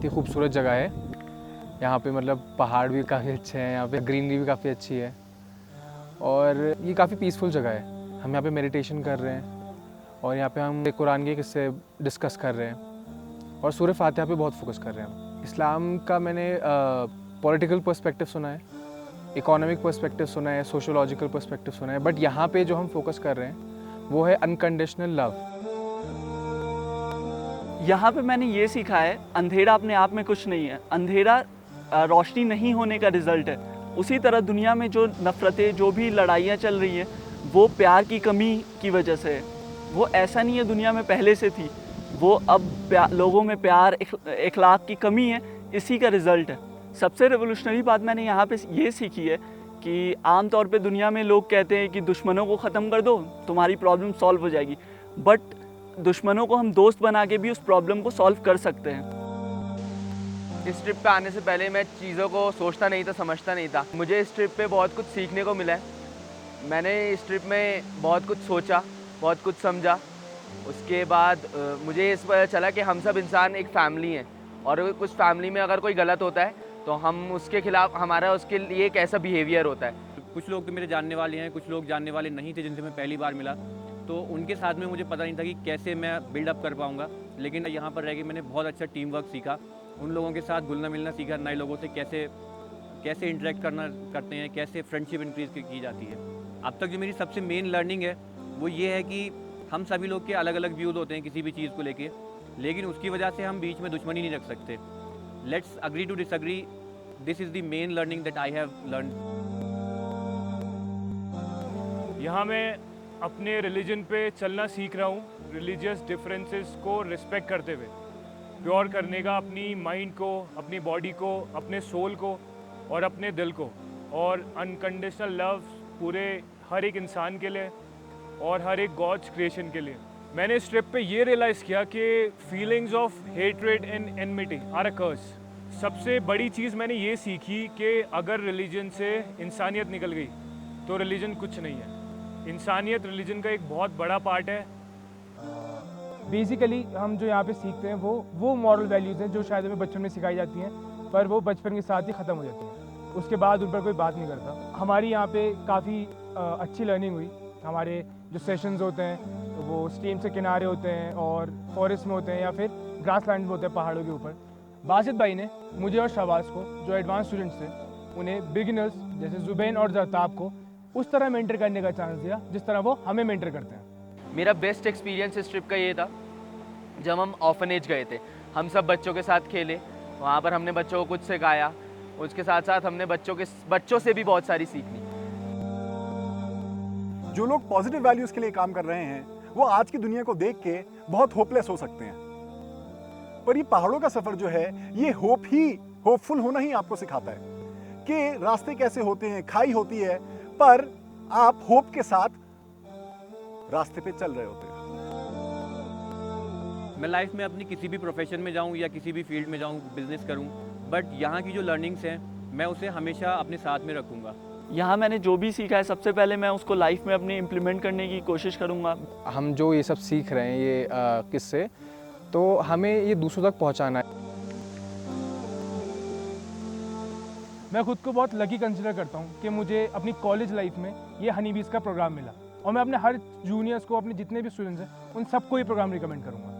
ही खूबसूरत जगह है। यहाँ पे मतलब पहाड़ भी काफ़ी अच्छे हैं, यहाँ पे ग्रीनरी भी काफ़ी अच्छी है और ये काफ़ी पीसफुल जगह है। हम यहाँ पे मेडिटेशन कर रहे हैं और यहाँ पे हम कुरान के किस्से डिस्कस कर रहे हैं और सूरह फातिहा पे बहुत फोकस कर रहे हैं हम। इस्लाम का मैंने पॉलिटिकल पर्सपेक्टिव सुना है, इकोनॉमिक पर्सपेक्टिव सुना है, सोशोलॉजिकल पर्सपेक्टिव सुना है, बट यहाँ पे जो हम फोकस कर रहे हैं वो है अनकंडीशनल लव। यहाँ पे मैंने ये सीखा है, अंधेरा अपने आप में कुछ नहीं है, अंधेरा रोशनी नहीं होने का रिजल्ट है। उसी तरह दुनिया में जो नफ़रतें, जो भी लड़ाइयाँ चल रही हैं, वो प्यार की कमी की वजह से है। वो ऐसा नहीं है दुनिया में पहले से थी, वो अब लोगों में प्यार, इखलाक की कमी है, इसी का रिज़ल्ट है। सबसे रेवोल्यूशनरी बात मैंने यहाँ पे ये सीखी है कि आम तौर पे दुनिया में लोग कहते हैं कि दुश्मनों को ख़त्म कर दो, तुम्हारी प्रॉब्लम सॉल्व हो जाएगी, बट दुश्मनों को हम दोस्त बना के भी उस प्रॉब्लम को सॉल्व कर सकते हैं। इस ट्रिप पे आने से पहले मैं चीज़ों को सोचता नहीं था, समझता नहीं था। मुझे इस ट्रिप पे बहुत कुछ सीखने को मिला है। मैंने इस ट्रिप में बहुत कुछ सोचा, बहुत कुछ समझा। उसके बाद मुझे इस पता चला कि हम सब इंसान एक फ़ैमिली हैं और कुछ फैमिली में अगर कोई गलत होता है तो हम उसके खिलाफ, हमारा उसके लिए कैसा बिहेवियर होता है। कुछ लोग तो मेरे जानने वाले हैं, कुछ लोग जानने वाले नहीं थे जिनसे मैं पहली बार मिला, तो उनके साथ में मुझे पता नहीं था कि कैसे मैं बिल्डअप कर पाऊँगा। लेकिन यहाँ पर रह के मैंने बहुत अच्छा टीम वर्क सीखा, उन लोगों के साथ घुलना मिलना सीखा, नए लोगों से कैसे इंटरेक्ट करते हैं, कैसे फ्रेंडशिप इंक्रीज़ की जाती है। अब तक जो मेरी सबसे मेन लर्निंग है वो ये है कि हम सभी लोग के अलग अलग व्यूज़ होते हैं किसी भी चीज़ को लेके, लेकिन उसकी वजह से हम बीच में दुश्मनी नहीं रख सकते। Let's agree to disagree, this is the main learning that I have learn. यहाँ मैं अपने रिलीजन पे चलना सीख रहा हूँ, रिलीजियस डिफरेंसेस को रिस्पेक्ट करते हुए, प्योर करने का अपनी माइंड को, अपनी बॉडी को, अपने सोल को और अपने दिल को, और अनकंडीशनल लव पूरे हर एक इंसान के लिए और हर एक गॉड्स क्रिएशन के लिए। मैंने इस ट्रिप पे ये रियलाइज़ किया कि feelings of hatred and enmity are a curse. सबसे बड़ी चीज़ मैंने ये सीखी कि अगर रिलीजन से इंसानियत निकल गई तो रिलीजन कुछ नहीं है। इंसानियत रिलीजन का एक बहुत बड़ा पार्ट है। बेसिकली हम जो यहाँ पे सीखते हैं वो मॉरल वैल्यूज़ हैं जो शायद हमें बचपन में सिखाई जाती हैं, पर वो बचपन के साथ ही ख़त्म हो जाती हैं, उसके बाद उन पर कोई बात नहीं करता। हमारी यहाँ पे काफ़ी अच्छी लर्निंग हुई। हमारे जो सेशंस होते हैं तो वो स्ट्रीम से किनारे होते हैं और फॉरेस्ट में होते हैं या फिर ग्रास लैंड में होते हैं, पहाड़ों के ऊपर। बासित भाई ने मुझे और शहबाज को, जो एडवांस स्टूडेंट्स थे, उन्हें बिगिनर्स जैसे जुबैन और जरताब को उस तरह मेंटर करने का चांस दिया जिस तरह वो हमें मेंटर करते हैं। मेरा बेस्ट एक्सपीरियंस इस ट्रिप का ये था जब हम ऑर्फनेज गए थे। हम सब बच्चों के साथ खेले, वहाँ पर हमने बच्चों को कुछ सिखाया, उसके साथ साथ हमने बच्चों से भी बहुत सारी सीखनी। जो लोग पॉजिटिव वैल्यूज के लिए काम कर रहे हैं वो आज की दुनिया को देख के बहुत होपलेस हो सकते हैं, पर ये पहाड़ों का सफर जो है ये होपफुल होना ही आपको सिखाता है कि रास्ते कैसे होते हैं, खाई होती है, पर आप होप के साथ रास्ते पे चल रहे होते हैं। मैं लाइफ में अपनी किसी भी प्रोफेशन में जाऊं या किसी भी फील्ड में जाऊं, बिजनेस करूं, बट यहाँ की जो लर्निंग्स हैं मैं उसे हमेशा अपने साथ में रखूँगा। यहाँ मैंने जो भी सीखा है सबसे पहले मैं उसको लाइफ में अपने इम्प्लीमेंट करने की कोशिश करूँगा। हम जो ये सब सीख रहे हैं ये किस्से, तो हमें ये दूसरों तक पहुँचाना है। मैं खुद को बहुत लकी कंसिडर करता हूँ कि मुझे अपनी कॉलेज लाइफ में ये हनीबीज़ का प्रोग्राम मिला और मैं अपने हर जूनियर्स को, अपने जितने भी स्टूडेंट्स हैं, उन सबको ये प्रोग्राम रिकमेंड करूँगा।